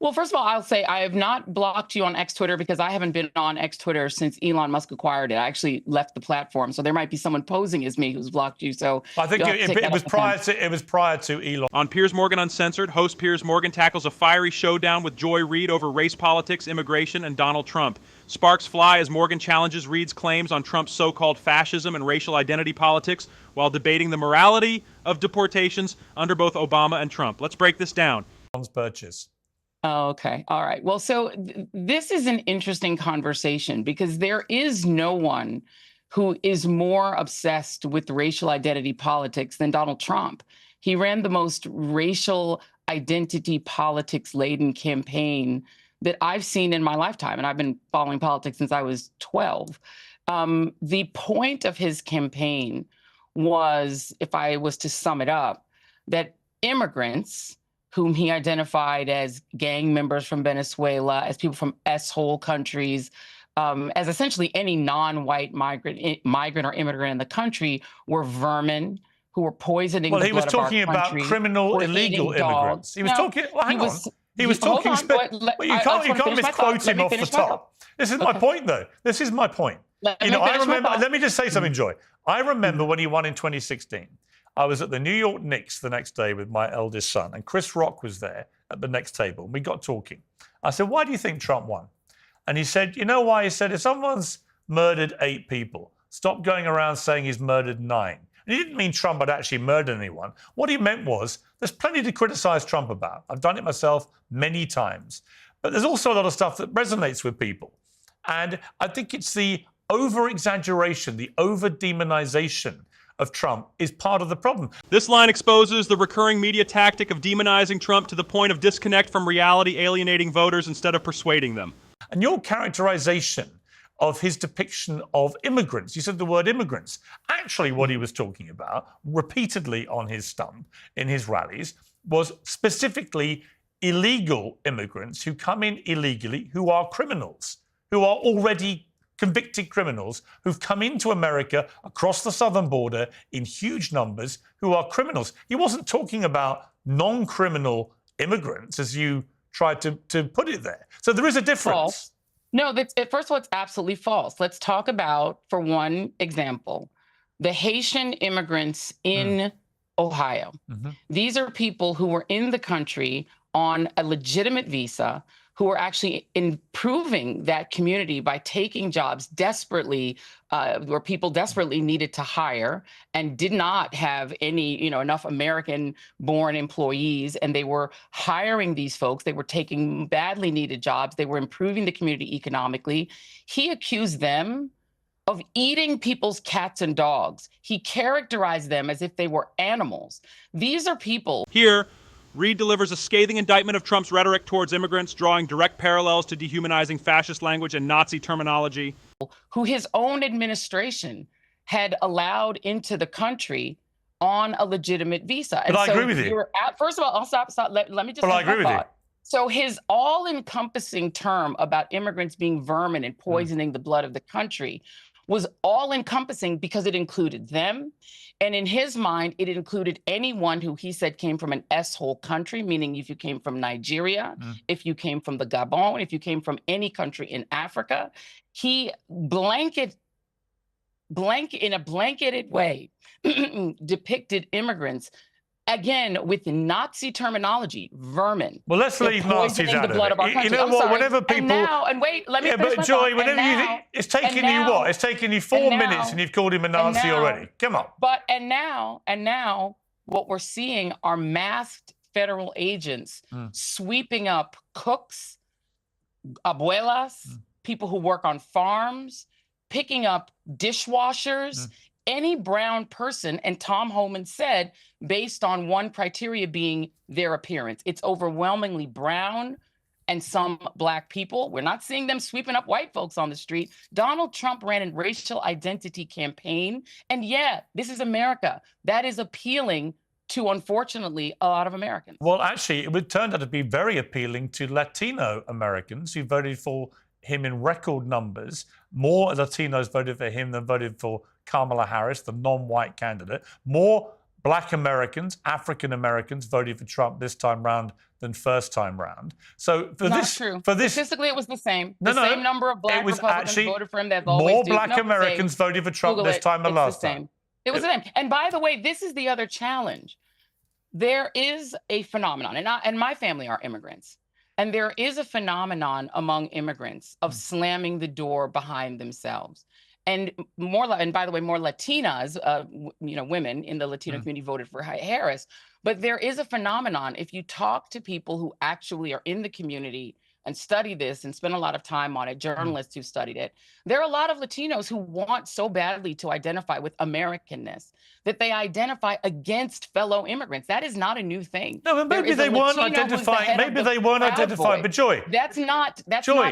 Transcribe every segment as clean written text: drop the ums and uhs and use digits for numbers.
Well, first of all, I'll say I have not blocked you on X Twitter because I haven't been on X Twitter since Elon Musk acquired it. I actually left the platform, so there might be someone posing as me who's blocked you. So I think it was prior to Elon. On Piers Morgan Uncensored, host Piers Morgan tackles a fiery showdown with Joy Reid over race politics, immigration, and Donald Trump. Sparks fly as Morgan challenges Reid's claims on Trump's so-called fascism and racial identity politics while debating the morality of deportations under both Obama and Trump. Let's break this down. Purchase. Oh, okay. All right. Well, so this is an interesting conversation because there is no one who is more obsessed with racial identity politics than Donald Trump. He ran the most racial identity politics laden campaign that I've seen in my lifetime. And I've been following politics since I was 12. The point of his campaign was, if I was to sum it up, that immigrants, whom he identified as gang members from Venezuela, as people from S-hole countries, as essentially any non-white migrant or immigrant in the country, were vermin who were poisoning the blood of our country. Well, he was talking about criminal, illegal immigrants. He was talking. Well, hang on. He was talking. You can't misquote him off the top. This is my point, though. This is my point. I remember. Let me just say something, Joy. I remember when he won in 2016. I was at the New York Knicks the next day with my eldest son, and Chris Rock was there at the next table. And we got talking. I said, "Why do you think Trump won?" And he said, "You know why?" He said, "If someone's murdered 8 people, stop going around saying he's murdered 9." And he didn't mean Trump had actually murdered anyone. What he meant was, there's plenty to criticize Trump about. I've done it myself many times. But there's also a lot of stuff that resonates with people. And I think it's the over-exaggeration, the over-demonization of Trump is part of the problem. This line exposes the recurring media tactic of demonizing Trump to the point of disconnect from reality, alienating voters instead of persuading them. And your characterization of his depiction of immigrants, you said the word immigrants. Actually, what he was talking about repeatedly on his stump in his rallies was specifically illegal immigrants who come in illegally, who are criminals, who are already convicted criminals who've come into America across the southern border in huge numbers, who are criminals. He wasn't talking about non-criminal immigrants, as you tried to put it there. So there is a difference. False. No, first of all, it's absolutely false. Let's talk about, for one example, the Haitian immigrants in Ohio. These are people who were in the country on a legitimate visa, who are actually improving that community by taking jobs desperately, where people desperately needed to hire and did not have any, enough American-born employees, and they were hiring these folks. They were taking badly needed jobs. They were improving the community economically. He accused them of eating people's cats and dogs. He characterized them as if they were animals. These are people. Here, Reid delivers a scathing indictment of Trump's rhetoric towards immigrants, drawing direct parallels to dehumanizing fascist language and Nazi terminology. Who his own administration had allowed into the country on a legitimate visa. But I agree with you. First of all, I'll stop. Let me just. But I agree with you. So his all-encompassing term about immigrants being vermin and poisoning the blood of the country was all-encompassing because it included them. And in his mind, it included anyone who he said came from an S-hole country, meaning if you came from Nigeria, if you came from the Gabon, if you came from any country in Africa. He in a blanketed way depicted immigrants, again, with Nazi terminology, vermin. Well, let's leave Nazis out of it. You know what? Whenever people. Let me finish but Joy, it's taken you what? It's taken you 4 minutes, and you've called him a Nazi already. Come on. And now, what we're seeing are masked federal agents sweeping up cooks, abuelas, people who work on farms, picking up dishwashers. Any brown person, and Tom Homan said, based on one criteria being their appearance. It's overwhelmingly brown and some black people. We're not seeing them sweeping up white folks on the street. Donald Trump ran a racial identity campaign. And yeah, this is America. That is appealing to, unfortunately, a lot of Americans. Well, actually, it turned out to be very appealing to Latino Americans who voted for him in record numbers. More Latinos voted for him than voted for Kamala Harris, the non-white candidate. More Black Americans, African Americans voted for Trump this time round than first time round. So for Not this, true. for this, statistically, it was the same. The same number of black Republicans voted for him that more black Americans voted for Trump this time than last time. It was the same. And by the way, this is the other challenge. There is a phenomenon, and my family are immigrants, and there is a phenomenon among immigrants of slamming the door behind themselves. And by the way, more Latinas, women in the Latino community voted for Harris. But there is a phenomenon. If you talk to people who actually are in the community and study this and spend a lot of time on it, journalists who studied it, there are a lot of Latinos who want so badly to identify with Americanness that they identify against fellow immigrants. That is not a new thing. No, but maybe they weren't identifying. Maybe they weren't identifying. But Joy, that's not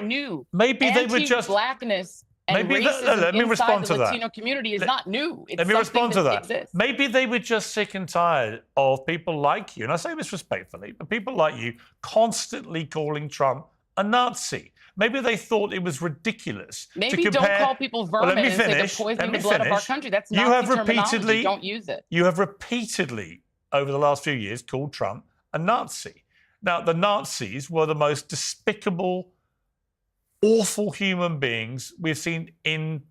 new. Maybe they were just blackness. And let me respond to that. The Latino community is not new. It's let me respond to that. Exists. Maybe they were just sick and tired of people like you, and I say this respectfully, but people like you constantly calling Trump a Nazi. Maybe they thought it was ridiculous to compare. Don't call people vermin and say they're poisoning the blood of our country. That's not terminology. Don't use it. You have repeatedly, over the last few years, called Trump a Nazi. Now, the Nazis were the most despicable, awful human beings we've seen in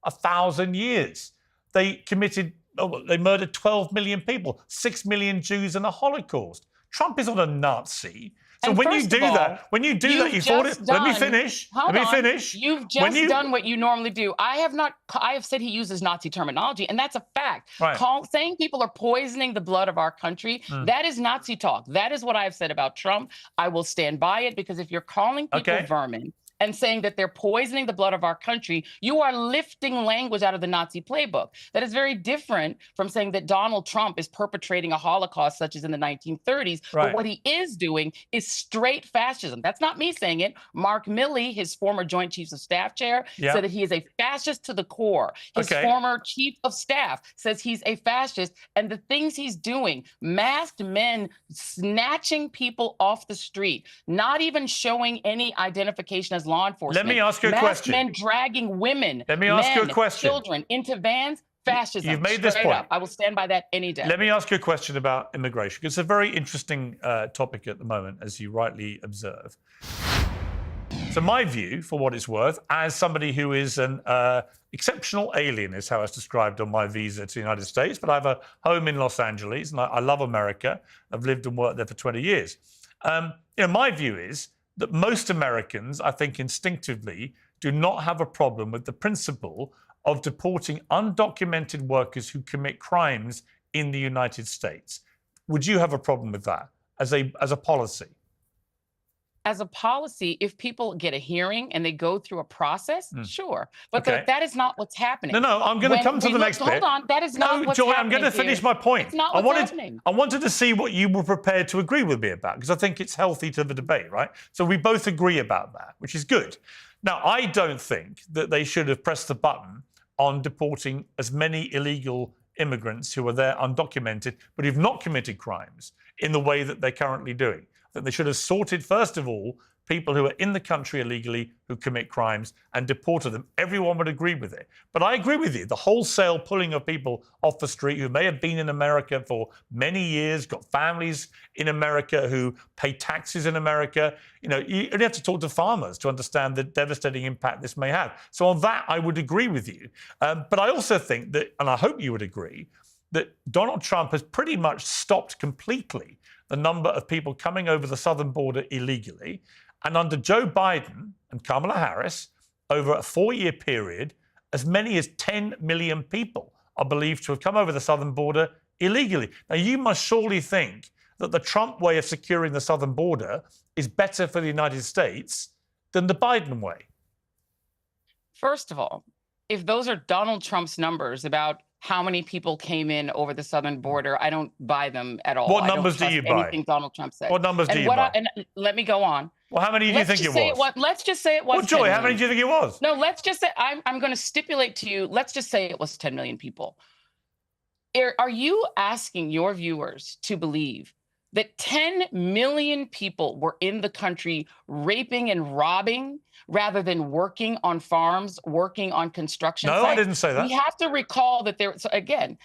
1,000 years. They murdered 12 million people, 6 million Jews in the Holocaust. Trump is not a Nazi. So when you do that, you fought it. Let me finish. You've just done what you normally do. I have said he uses Nazi terminology, and that's a fact. Right. Saying people are poisoning the blood of our country, that is Nazi talk. That is what I've said about Trump. I will stand by it, because if you're calling people vermin and saying that they're poisoning the blood of our country, you are lifting language out of the Nazi playbook. That is very different from saying that Donald Trump is perpetrating a Holocaust such as in the 1930s. Right. But what he is doing is straight fascism. That's not me saying it. Mark Milley, his former Joint Chiefs of Staff chair, said that he is a fascist to the core. His former chief of staff says he's a fascist. And the things he's doing, masked men snatching people off the street, not even showing any identification as law enforcement. Let me ask you a question. Men dragging women, children into vans. Fascism. You've made this point. I will stand by that any day. Let me ask you a question about immigration. It's a very interesting topic at the moment, as you rightly observe. So my view, for what it's worth, as somebody who is an exceptional alien, is how it's described on my visa to the United States, but I have a home in Los Angeles, and I love America. I've lived and worked there for 20 years. My view is that most Americans, I think instinctively, do not have a problem with the principle of deporting undocumented workers who commit crimes in the United States. Would you have a problem with that as a policy? As a policy, if people get a hearing and they go through a process, sure. But that is not what's happening. No, I'm going to come to the next bit. Hold on, that is not what's Joy, happening. I'm going to finish my point. It's not what's happening. I wanted to see what you were prepared to agree with me about, because I think it's healthy to the debate, right? So we both agree about that, which is good. Now, I don't think that they should have pressed the button on deporting as many illegal immigrants who are there undocumented, but who've not committed crimes in the way that they're currently doing. That they should have sorted, first of all, people who are in the country illegally who commit crimes and deported them. Everyone would agree with it. But I agree with you. The wholesale pulling of people off the street who may have been in America for many years, got families in America who pay taxes in America. You only have to talk to farmers to understand the devastating impact this may have. So on that, I would agree with you. But I also think that, and I hope you would agree, that Donald Trump has pretty much stopped completely the number of people coming over the southern border illegally. And under Joe Biden and Kamala Harris, over a 4-year period, as many as 10 million people are believed to have come over the southern border illegally. Now, you must surely think that the Trump way of securing the southern border is better for the United States than the Biden way. First of all, if those are Donald Trump's numbers about how many people came in over the southern border, I don't buy them at all. What numbers do you buy? Anything Donald Trump said. What numbers do you buy? And let me go on. Well, how many do you think it was? Let's just say it was. Well, Joy, how many do you think it was? No, let's just say, I'm going to stipulate to you, let's just say it was 10 million people. Are you asking your viewers to believe that 10 million people were in the country raping and robbing rather than working on farms, working on construction sites? No, I didn't say that. We have to recall that so again,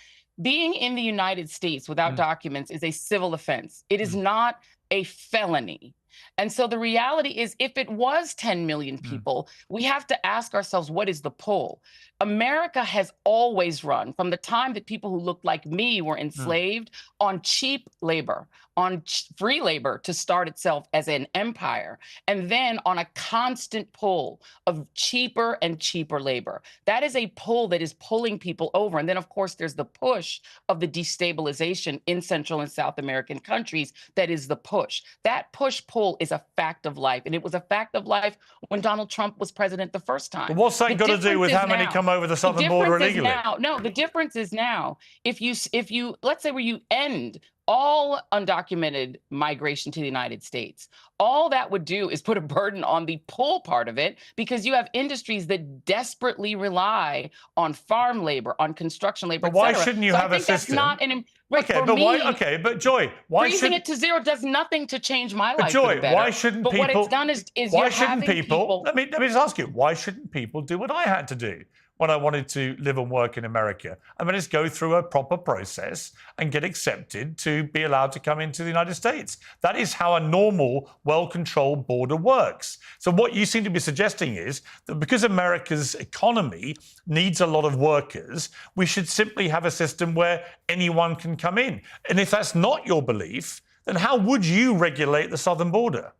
being in the United States without documents is a civil offense. It is not a felony. And so the reality is, if it was 10 million people, we have to ask ourselves, what is the pull? America has always run, from the time that people who looked like me were enslaved, on cheap labor, on free labor to start itself as an empire, and then on a constant pull of cheaper and cheaper labor. That is a pull that is pulling people over. And then, of course, there's the push of the destabilization in Central and South American countries. That is the push. That push-pull is a fact of life. And it was a fact of life when Donald Trump was president the first time. But what's that got to do with how many come over the southern border illegally? No, the difference is now, if you let's say where you end all undocumented migration to the United States, all that would do is put a burden on the pull part of it, because you have industries that desperately rely on farm labor, on construction labor, but why shouldn't you have a system? That's not okay, but why? Okay, but Joy, why freezing it to zero does nothing to change my life. Joy, why shouldn't people? But what it's done is why shouldn't people? Let me just ask you, why shouldn't people do what I had to do when I wanted to live and work in America? I mean, just go through a proper process and get accepted to be allowed to come into the United States. That is how a normal, well-controlled border works. So what you seem to be suggesting is that because America's economy needs a lot of workers, we should simply have a system where anyone can come in. And if that's not your belief, then how would you regulate the southern border?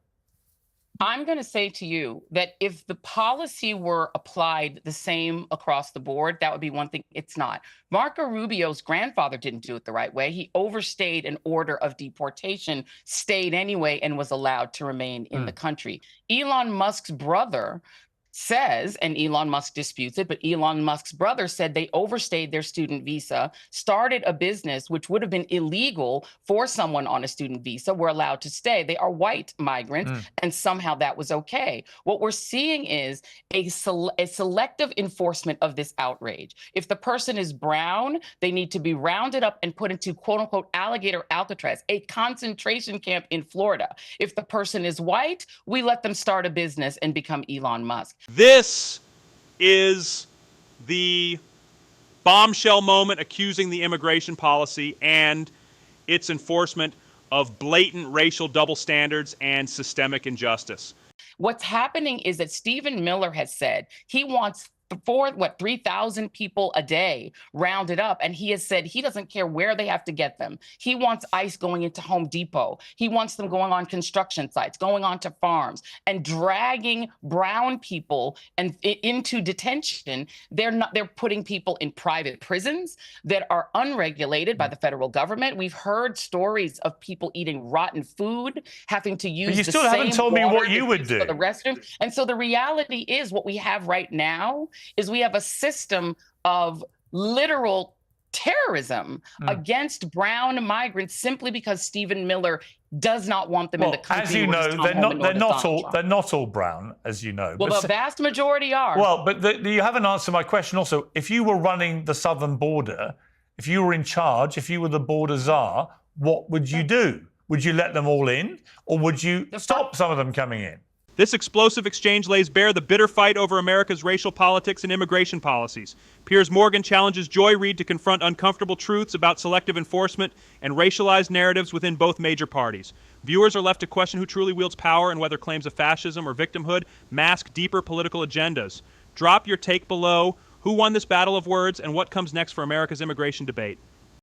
I'm going to say to you that if the policy were applied the same across the board, that would be one thing. It's not. Marco Rubio's grandfather didn't do it the right way. He overstayed an order of deportation, stayed anyway, and was allowed to remain in the country. Elon Musk's brother says, and Elon Musk disputes it, but Elon Musk's brother said they overstayed their student visa, started a business which would have been illegal for someone on a student visa, were allowed to stay. They are white migrants, and somehow that was okay. What we're seeing is a selective enforcement of this outrage. If the person is brown, they need to be rounded up and put into quote unquote alligator Alcatraz, a concentration camp in Florida. If the person is white, we let them start a business and become Elon Musk. This is the bombshell moment accusing the immigration policy and its enforcement of blatant racial double standards and systemic injustice. What's happening is that Stephen Miller has said he wants 3,000 people a day rounded up. And he has said he doesn't care where they have to get them. He wants ICE going into Home Depot. He wants them going on construction sites, going onto farms, and dragging brown people and into detention. They're putting people in private prisons that are unregulated by the federal government. We've heard stories of people eating rotten food, having to use but you still haven't told me what you would do for the restroom. And so the reality is, what we have right now is we have a system of literal terrorism against brown migrants simply because Stephen Miller does not want them in the country. As you know, they're not all brown, as you know. Well, the vast majority are. Well, but you haven't answered my question also. If you were running the southern border, if you were in charge, if you were the border czar, what would you do? Would you let them all in, or would you stop some of them coming in? This explosive exchange lays bare the bitter fight over America's racial politics and immigration policies. Piers Morgan challenges Joy Reid to confront uncomfortable truths about selective enforcement and racialized narratives within both major parties. Viewers are left to question who truly wields power and whether claims of fascism or victimhood mask deeper political agendas. Drop your take below. Who won this battle of words, and what comes next for America's immigration debate?